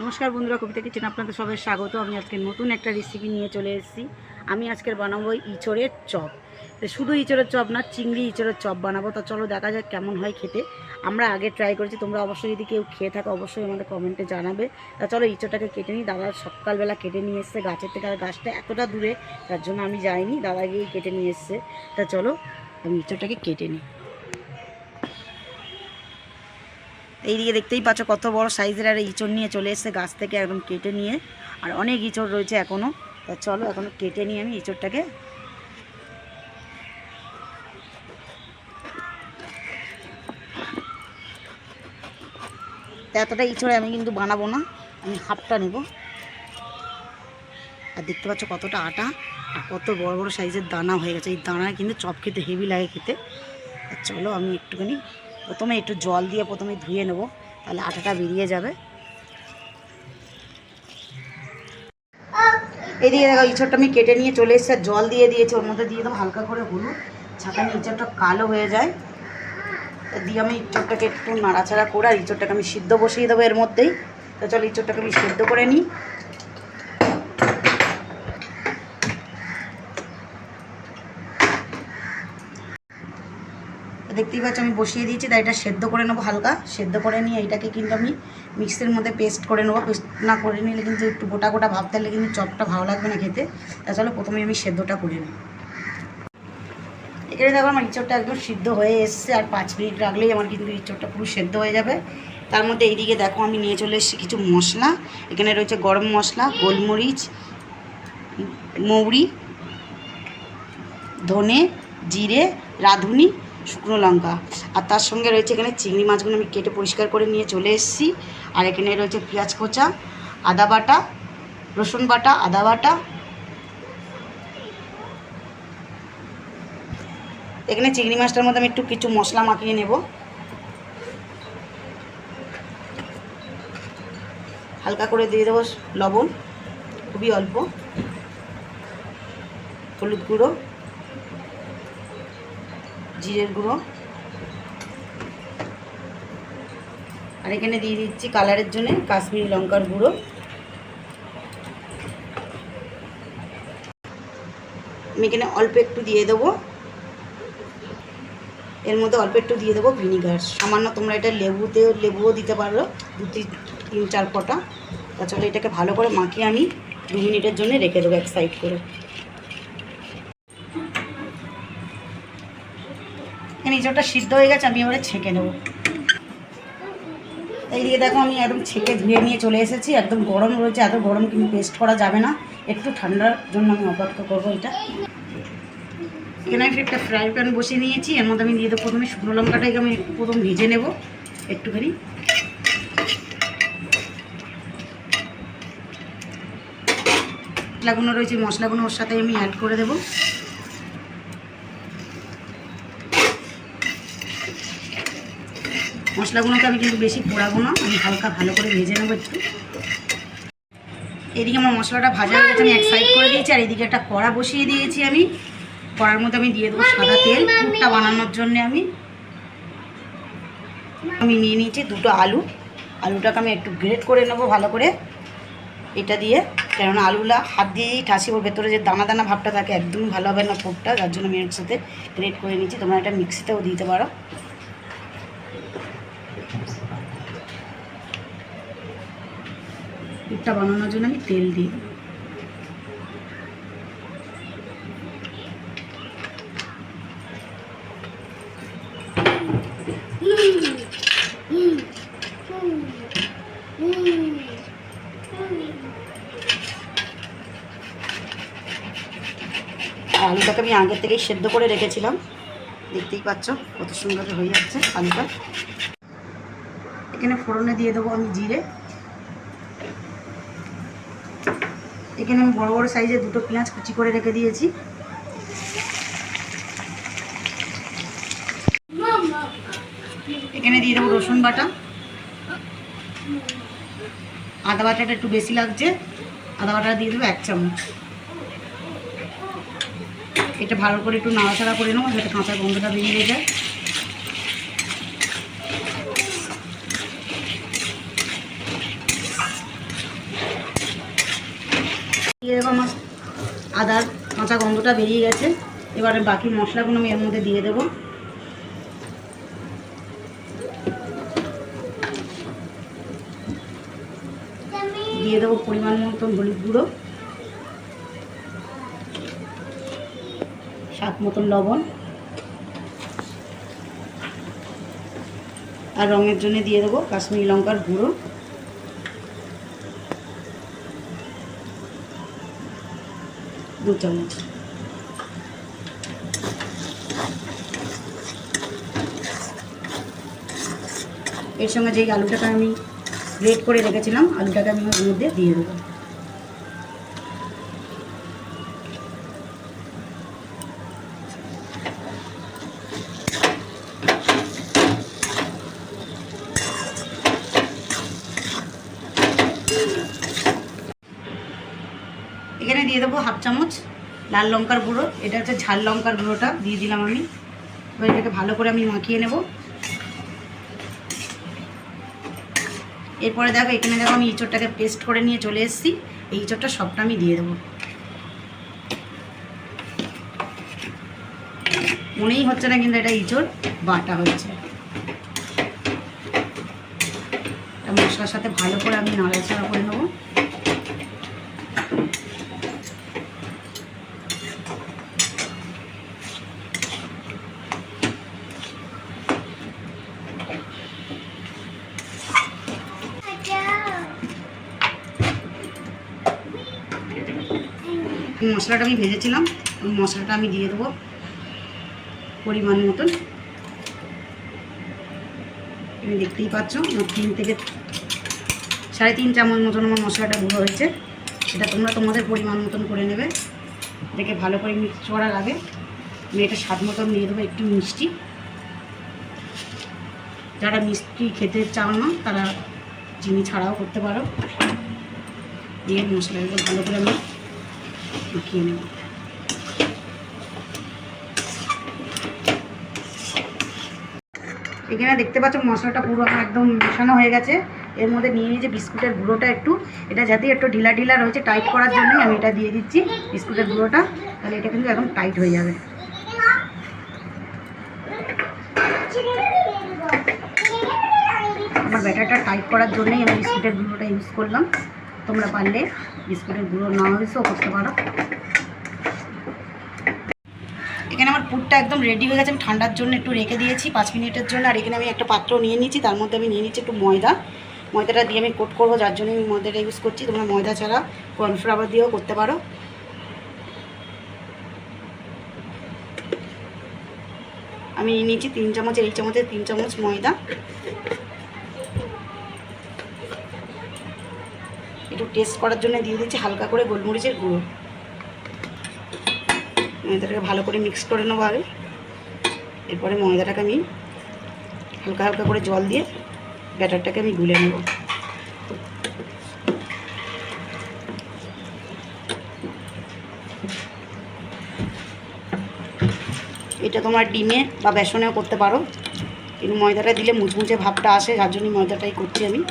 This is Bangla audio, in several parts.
নমস্কার বন্ধুরা, কবিতা কিচেন আপনাদের সবাই স্বাগত। আমি আজকে নতুন একটা রেসিপি নিয়ে চলে এসেছি। আমি আজকের বানাবো ইঁচড়ের চপ। শুধু ইঁচড়ের চপ না, চিংড়ি ইঁচড়ের চপ বানাবো। তা চলো দেখা যাক কেমন হয় খেতে। আমরা আগে ট্রাই করেছি, তোমরা অবশ্যই যদি কেউ খেয়ে থাকো অবশ্যই আমাদের কমেন্টে জানাবে। তা চলো ইঁচড়টাকে কেটে নিই। দাদা সকালবেলা কেটে নিয়ে এসছে গাছের থেকে, আর গাছটা এতটা দূরে তার জন্য আমি যাইনি, দাদা গিয়েই কেটে নিয়ে এসছে। তা চলো আমি ইঁচড়টাকে কেটে নিই। এইদিকে দেখতেই পাচ্ছ কত বড় সাইজের আর ইঁচড় নিয়ে চলে এসেছে গাছ থেকে একদম কেটে নিয়ে। আর অনেক ইঁচড় রয়েছে এখনও। তা চলো এখনও কেটে নিয়ে আমি ইঁচড়টাকে এতটা ইঁচড়ে আমি কিন্তু বানাবো না, আমি হাফটা নেব। আর দেখতে পাচ্ছ কতটা আটা আর কত বড় বড় সাইজের দানা হয়ে গেছে। এই দানা কিন্তু চপ খেতে হেভি লাগে খেতে। আর চলো আমি একটুখানি প্রথমে একটু জল দিয়ে প্রথমে ধুয়ে নেব, তাহলে আটাটা বেরিয়ে যাবে। এদিকে দেখো ইঁচড়টা আমি কেটে নিয়ে চলে এসেছি, জল দিয়ে দিয়েছি, ওর মধ্যে দিয়ে দেবো হালকা করে হলুদ, ছাঁকানি ইঁচড়টা কালো হয়ে যায়। দিয়ে আমি ইঁচড়টাকে একটু নাড়াচাড়া করে আর ইঁচড়টাকে আমি সিদ্ধ বসিয়ে দেবো এর মধ্যেই। তো চলো ইঁচড়টাকে আমি সিদ্ধ করে নিই। দেখতেই পাচ্ছ আমি বসিয়ে দিয়েছি, তাই এটা সেদ্ধ করে নেবো, হালকা সেদ্ধ করে নিয়ে এইটাকে কিন্তু আমি মিক্সির মধ্যে পেস্ট করে নেবো। পেস্ট না করে নিলে কিন্তু একটু গোটা গোটা ভাব থাকলে কিন্তু চপটা ভালো লাগবে না খেতে। তা চলো প্রথমে আমি সেদ্ধটা করে নিই। এখানে দেখো আমার ইঁচড়টা একদম সিদ্ধ হয়ে এসছে, আর 5 মিনিট রাখলেই আমার কিন্তু ইঁচড়টা পুরো সেদ্ধ হয়ে যাবে। তার মধ্যে এইদিকে দেখো আমি নিয়ে চলে এসেছি কিছু মশলা। এখানে রয়েছে গরম মশলা, গোলমরিচ, মৌরি, ধনে, জিরে, রাঁধুনি, শুকনো লঙ্কা। আর তার সঙ্গে রয়েছে এখানে চিংড়ি মাছগুলো আমি কেটে পরিষ্কার করে নিয়ে চলে এসেছি। আর এখানে রয়েছে পেঁয়াজ কোচা, আদা বাটা, রসুন বাটা, আদা বাটা। এখানে চিংড়ি মাছটার মধ্যে আমি একটু কিছু মশলা মাখিয়ে নেব। হালকা করে দিয়ে দেবো লবণ, খুবই অল্প, হলুদ গুঁড়ো, জিরের গুঁড়ো, আর এখানে দিয়ে দিচ্ছি কালারের জন্য কাশ্মীরি লঙ্কার গুঁড়ো। আমি এখানে অল্প একটু দিয়ে দেবো, এর মধ্যে অল্প একটু দিয়ে দেবো ভিনিগার সামান্য। তোমরা এটা লেবুও দিতে পারো, 2-3-4 ফোঁটা। তা চলো এটাকে ভালো করে মাখিয়ে আমি 2 মিনিটের জন্য রেখে দেবো এক সাইড করে। এখানে ইঁচড়টা সিদ্ধ হয়ে গেছে, আমি এবারে ছেঁকে নেব। এইদিকে দেখো আমি একদম ছেঁকে ধুয়ে নিয়ে চলে এসেছি। একদম গরম রয়েছে, এত গরম কিন্তু পেস্ট করা যাবে না, একটু ঠান্ডার জন্য আমি অপেক্ষা করবো এটা। এখানে আমি একটা ফ্রাই প্যান বসিয়ে নিয়েছি, এর মধ্যে আমি দিয়ে দেবো প্রথমে শুকনো লঙ্কাটাকে আমি প্রথম ভেজে নেব একটুখানি। মশলাগুলো রয়েছে, মশলাগুলো ওর সাথে আমি অ্যাড করে দেবো। মশলাগুলোকে আমি কিন্তু বেশি পোড়াবো না, আমি হালকা ভালো করে ভেজে নেবো একটু। এদিকে আমার মশলাটা ভাজা হয়ে গেছে, আমি এক সাইড করে দিয়েছি। আর এদিকে একটা কড়া বসিয়ে দিয়েছি আমি। কড়ার মধ্যে আমি দিয়ে দেবো সাদা তেল, পুরটা বানানোর জন্যে আমি নিয়ে নিয়েছি 2টো আলু। আলুটাকে আমি একটু গ্রেট করে নেবো ভালো করে এটা দিয়ে, কেননা আলুটা হাত দিয়েই ঠাসি, ওর ভেতরে যে দানা দানা ভাবটা থাকে একদমই ভালো হবে না পুরটা, যার জন্য আমি এর সাথে গ্রেট করে নিয়েছি। তোমরা এটা মিক্সিতেও দিতে পারো। পুরটা বানানোর জন্য আমি তেল দিই। আলুটাকে আমি আগের থেকেই সেদ্ধ করে রেখেছিলাম, দেখতেই পাচ্ছ কত সুন্দর হয়ে যাচ্ছে আলুটা। এখানে ফোড়নে দিয়ে দেবো আমি জিরে। এখানে আমি বড় বড় সাইজের 2টো পেঁয়াজ কুচি করে রেখে দিয়েছি। এখানে দিয়ে দেবো রসুন বাটা, আদা বাটাটা একটু বেশি লাগছে, আদা বাটাটা দিয়ে দেবো 1 চামচ। এটা ভালো করে একটু নাড়াচাড়া করে নেবো যাতে কাঁচা গন্ধটা বেরিয়ে যায়। দেবো আমার আদার কাঁচা গন্ধটা বেরিয়ে গেছে। এবারে বাকি মশলাগুলো আমি এর মধ্যে দিয়ে দেবো। দিয়ে দেবো পরিমাণ মতন হলুদ গুঁড়ো, স্বাদ মতন লবণ, আর রঙের জন্য দিয়ে দেবো কাশ্মীরি লঙ্কার গুঁড়ো, দু চামচ। এর সঙ্গে যেই আলুটাকে আমি গ্রেট করে রেখেছিলাম আলুটাকে আমি ওর মধ্যে দিয়ে দেবো। এখানে দিয়ে দেবো হাফ চামচ লাল লঙ্কার গুঁড়ো, এটা হচ্ছে ঝাল লঙ্কার গুঁড়োটা দিয়ে দিলাম আমি। এবার এটাকে ভালো করে আমি মাখিয়ে নেব। এরপরে দেখো এখানে দেখো আমি ইঁচড়টাকে পেস্ট করে নিয়ে চলে এসেছি। এই ইঁচড়টা সবটা আমি দিয়ে দেবো। মনেই হচ্ছে না কিন্তু এটা ইঁচড় বাটা হচ্ছে। মশলার সাথে ভালো করে আমি নাড়াচাড়া করে নেবো। মশলাটা আমি ভেজেছিলাম, মশলাটা আমি দিয়ে দেবো পরিমাণ মতন। তুমি দেখতেই পাচ্ছ 3 থেকে 3.5 চামচ মতন আমার মশলাটা গুঁড়ো হয়েছে। সেটা তোমরা তোমাদের পরিমাণ মতন করে নেবে। এটাকে ভালো করে মিক্স করার আগে আমি এটা স্বাদ মতন দিয়ে দেবো একটু মিষ্টি। যারা মিষ্টি খেতে চাও না তারা চিনি ছাড়াও করতে পারো। দিয়ে মশলাটাকে ভালো করে আমি মাখিয়ে নেব। এখানে দেখতে পাচ্ছ মশলাটা পুরো আমার একদম মেশানো হয়ে গেছে। এর মধ্যে নিয়ে নিয়েছি বিস্কুটের গুঁড়োটা একটু, এটা যাতে একটু ঢিলা ঢিলা রয়েছে টাইট করার জন্যই আমি এটা দিয়ে দিচ্ছি বিস্কুটের গুঁড়োটা। তাহলে এটা কিন্তু একদম টাইট হয়ে যাবে। আমার ব্যাটারটা টাইট করার জন্যই আমি বিস্কুটের গুঁড়োটা ইউজ করলাম। তোমরা পারলে বিস্কুটের গুঁড়ো না ইউজও করতে পারো। এখানে আমার পুরটা একদম রেডি হয়ে গেছে। আমি ঠান্ডার জন্য একটু রেখে দিয়েছি 5 মিনিটের জন্য। আর এখানে আমি একটা পাত্র নিয়ে নিয়েছি, তার মধ্যে আমি নিয়ে নিচ্ছি একটু ময়দাটা দিয়ে আমি কোট করবো, যার জন্য আমি ময়দাটা ইউজ করছি। তোমরা ময়দা ছাড়া কর্নফ্লাওয়ার দিয়েও করতে পারো। আমি নিয়ে নিয়েছি 3 চামচের, এই চামচের 3 চামচ ময়দা। একটু টেস্ট করার জন্য দিয়ে দিচ্ছি হালকা করে গোলমরিচের গুঁড়ো। ময়দাটাকে ভালো করে মিক্স করে নেবো আগে। এরপরে ময়দাটাকে আমি হালকা হালকা করে জল দিয়ে ব্যাটারটাকে আমি গুলে নেব। এটা তোমার ডিমে বা বেসনেও করতে পারো, কিন্তু ময়দাটা দিলে মুচমুচে ভাবটা আসে, যার জন্যই ময়দাটাই করছি আমি।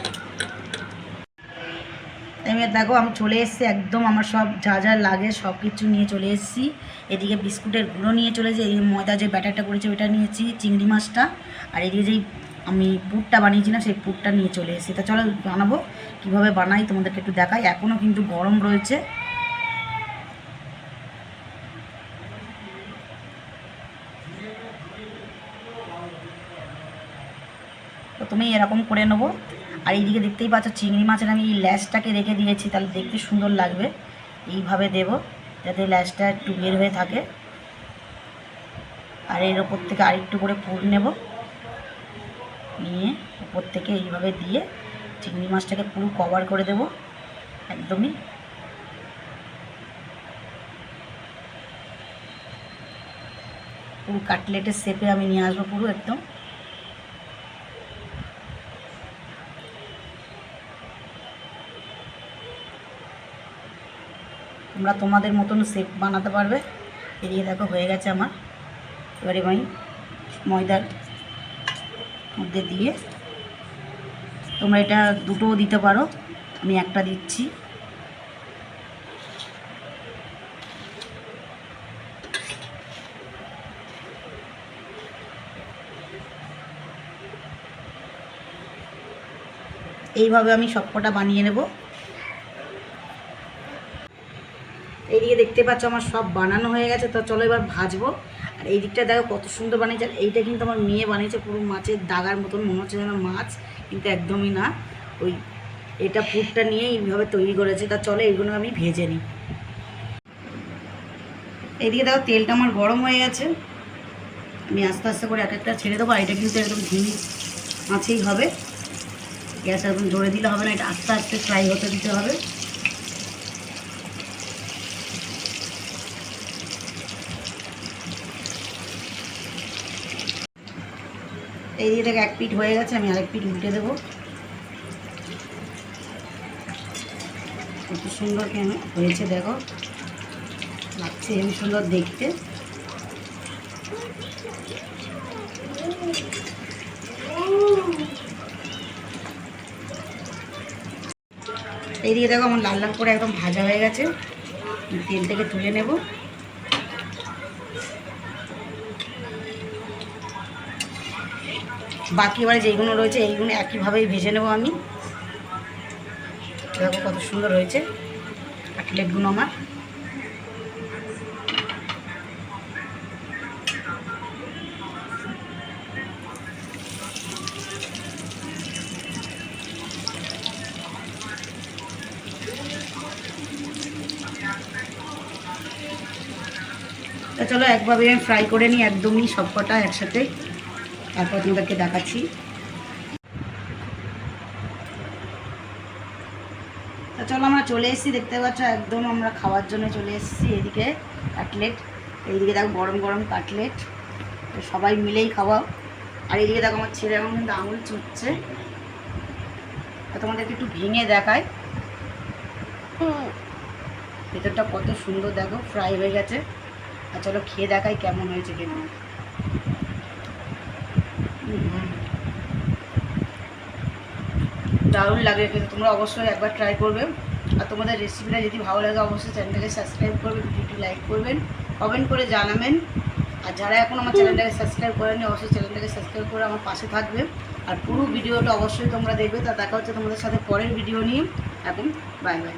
এবার দেখো আমি চলে এসেছি একদম, আমার সব যা যা লাগে সব কিছু নিয়ে চলে এসেছি। এদিকে বিস্কুটের গুঁড়ো নিয়ে চলেছি, এই ময়দা যে ব্যাটারটা করেছি ওইটা নিয়েছি, চিংড়ি মাছটা, আর এদিকে যেই আমি পুরটা বানিয়েছিলাম সেই পুরটা নিয়ে চলে এসেছি। তা চলো বানাবো, কীভাবে বানাই তোমাদেরকে একটু দেখাই। এখনও কিন্তু গরম রয়েছে। তো তুমি এরকম করে নেবো। আর এইদিকে দেখতেই পাচ্ছ চিংড়ি মাছের আমি এই ল্যাসটাকে রেখে দিয়েছি, তাহলে দেখতে সুন্দর লাগবে। এইভাবে দেব যাতে ল্যাসটা একটু বের হয়ে থাকে। আর এর ওপর থেকে আরেকটু করে পুর নেব, নিয়ে উপর থেকে এইভাবে দিয়ে চিংড়ি মাছটাকে পুরো কভার করে দেব একদমই। পুরো কাটলেটের শেপে আমি নিয়ে আসবো পুরো একদম। তোমরা তোমাদের মতন শেপ বানাতে পারবে। এদিকে দেখো হয়ে গেছে আমার। এবারে আমি ময়দার মধ্যে দিয়ে, তোমরা এটা দুটোও দিতে পারো, আমি একটা দিচ্ছি। এইভাবে আমি সবকটা বানিয়ে নেব। এইদিকে দেখতে পাচ্ছ আমার সব বানানো হয়ে গেছে, তো চলো এবার ভাজবো। আর এই দিকটা দেখো কত সুন্দর বানিয়েছে। আর এইটা কিন্তু আমার মেয়ে বানিয়েছে, পুরো মাছের দাগার মতন মনে হচ্ছে যেন মাছ, কিন্তু একদমই না। ওই এটা পুরটা নিয়ে এইভাবে তৈরি করেছে। তা চলো এইগুলো আমি ভেজে নিই। এইদিকে দেখো তেলটা আমার গরম হয়ে গেছে, আমি আস্তে আস্তে করে এক একটা ছেড়ে দেবো। আর এটা কিন্তু একদম ধিমি মাছেই হবে, গ্যাস একদম জোরে দিলে হবে না, এটা আস্তে আস্তে ফ্রাই হতে দিতে হবে। এই দিয়ে থেকে এক পিঠ হয়ে গেছে, আমি আরেক পিঠ উল্টে দেবো। কত সুন্দর কেন হয়েছে দেখো, লাগছে হেবি সুন্দর দেখতে। এইদিকে দেখো আমার লাল লাল করে একদম ভাজা হয়ে গেছে, তেল থেকে তুলে নেব। বাকি এবারে যেইগুলো রয়েছে এইগুলো একইভাবেই ভেজে নেব আমি। দেখো কত সুন্দর হয়েছে কাটলেটগুলো আমার। তা চলো একভাবে আমি ফ্রাই করে নিই একদমই সবকটা একসাথে, তারপর তোমাদেরকে দেখাচ্ছি। তা চলো আমরা চলে এসেছি, দেখতে পাচ্ছ একদম আমরা খাওয়ার জন্য চলে এসেছি। এদিকে কাটলেট, এইদিকে দেখো গরম গরম কাটলেট, তো সবাই মিলেই খাওয়া। আর এইদিকে দেখো আমার ছেলে এখন কিন্তু আঙুল চুচ্ছে, তা তোমাদেরকে একটু ভেঙে দেখায় ভেতরটা কত সুন্দর দেখো ফ্রাই হয়ে গেছে। আর চলো খেয়ে দেখাই কেমন হয়েছে কিন্তু। দারুণ লাগে কিন্তু, তোমরা অবশ্যই একবার ট্রাই করবে। আর তোমাদের রেসিপিটা যদি ভালো লাগে অবশ্যই চ্যানেলটাকে সাবস্ক্রাইব করবে, ভিডিওটি লাইক করবেন, কমেন্ট করে জানাবেন। আর যারা এখন আমার চ্যানেলটাকে সাবস্ক্রাইব করেনি অবশ্যই চ্যানেলটাকে সাবস্ক্রাইব করে আমার পাশে থাকবে। আর পুরো ভিডিওটা অবশ্যই তোমরা দেখবে। তা দেখা হচ্ছে তোমাদের সাথে পরের ভিডিও নিয়ে। এখন বাই বাই।